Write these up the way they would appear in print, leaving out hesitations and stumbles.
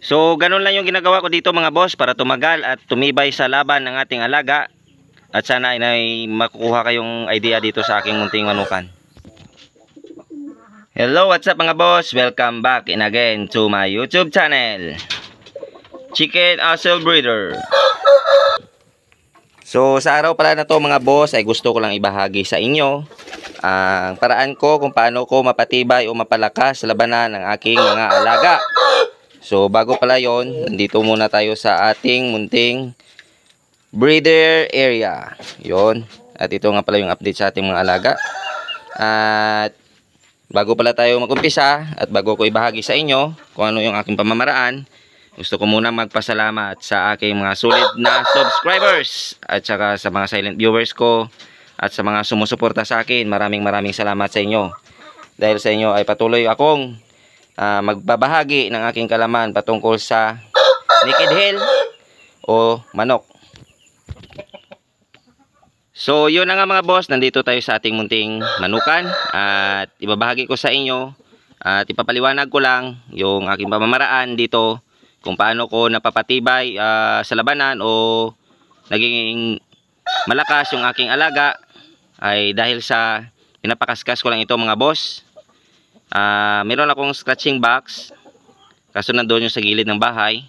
So, ganun lang yung ginagawa ko dito mga boss para tumagal at tumibay sa laban ng ating alaga. At sana ay makukuha kayong idea dito sa aking munting manukan. Hello, what's up mga boss? Welcome back in again to my YouTube channel, Chicken Asshole Breeder. So, sa araw pala na to mga boss ay gusto ko lang ibahagi sa inyo ang paraan ko kung paano ko mapatibay o mapalakas sa labanan ng aking mga alaga. So, bago pala yon, nandito muna tayo sa ating munting breeder area. Yon. At ito nga pala yung update sa ating mga alaga. At bago pala tayo mag-umpisa at bago ko ibahagi sa inyo kung ano yung aking pamamaraan, gusto ko muna magpasalamat sa aking mga sulit na subscribers at saka sa mga silent viewers ko at sa mga sumusuporta sa akin. Maraming salamat sa inyo. Dahil sa inyo ay patuloy akong magbabahagi ng aking kalaman patungkol sa naked hen o manok. So yun na nga mga boss, nandito tayo sa ating munting manukan at ibabahagi ko sa inyo at ipapaliwanag ko lang yung aking pamamaraan dito kung paano ko napapatibay sa labanan o naging malakas yung aking alaga ay dahil sa pinapakaskas ko lang ito mga boss. Meron akong scratching box kaso nandoon yung sa gilid ng bahay.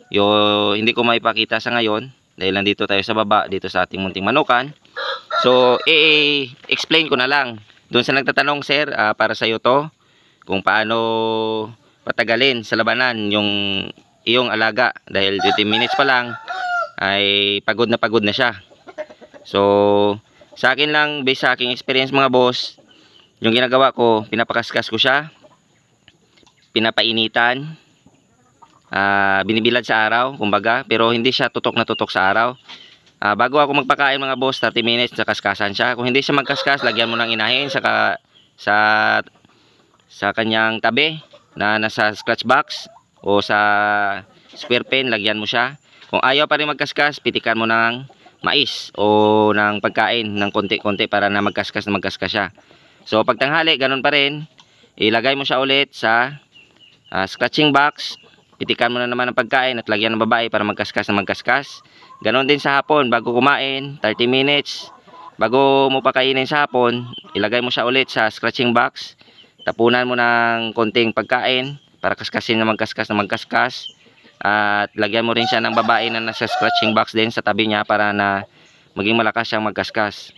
Hindi ko maipakita sa ngayon dahil nandito tayo sa baba dito sa ating munting manukan. So explain ko na lang doon sa nagtatanong, sir, para sa iyo to kung paano patagalin sa labanan yung iyong alaga dahil 20 minutes pa lang ay pagod na siya. So sa akin lang, based sa aking experience mga boss, yung ginagawa ko, pinapakaskas ko siya, pinapainitan, binibilad sa araw, kumbaga, pero hindi siya tutok na tutok sa araw. Bago ako magpakain mga boss, 30 minutes sa kaskasan siya. Kung hindi siya magkaskas, lagyan mo ng inahin sa kanyang tabi na nasa scratch box o sa square pen, lagyan mo siya. Kung ayaw pa rin magkaskas, pitikan mo ng mais o ng pagkain ng konti-konti para na magkaskas siya. So pag tanghali, ganun pa rin, ilagay mo siya ulit sa scratching box, pitikan mo na naman ng pagkain at lagyan ng babae para magkaskas. Ganon din sa hapon, bago kumain, 30 minutes, bago mo pakainin sa hapon, ilagay mo siya ulit sa scratching box, tapunan mo ng konting pagkain para kaskasin na magkaskas. At lagyan mo rin siya ng babae na nasa scratching box din sa tabi niya para na maging malakas siyang magkaskas.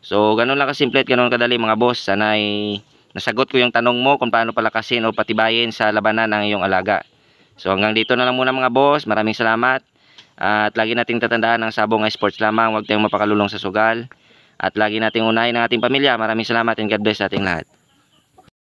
So ganun lang kasimple at ganun kadali mga boss. Sana ay nasagot ko yung tanong mo kung paano palakasin o patibayin sa labanan ng iyong alaga. So hanggang dito na lang muna mga boss. Maraming salamat. At lagi nating tatandaan ang sabong ay sports lamang. Huwag tayong mapakalulong sa sugal. At lagi nating unahin ang ating pamilya. Maraming salamat and God bless sa ating lahat.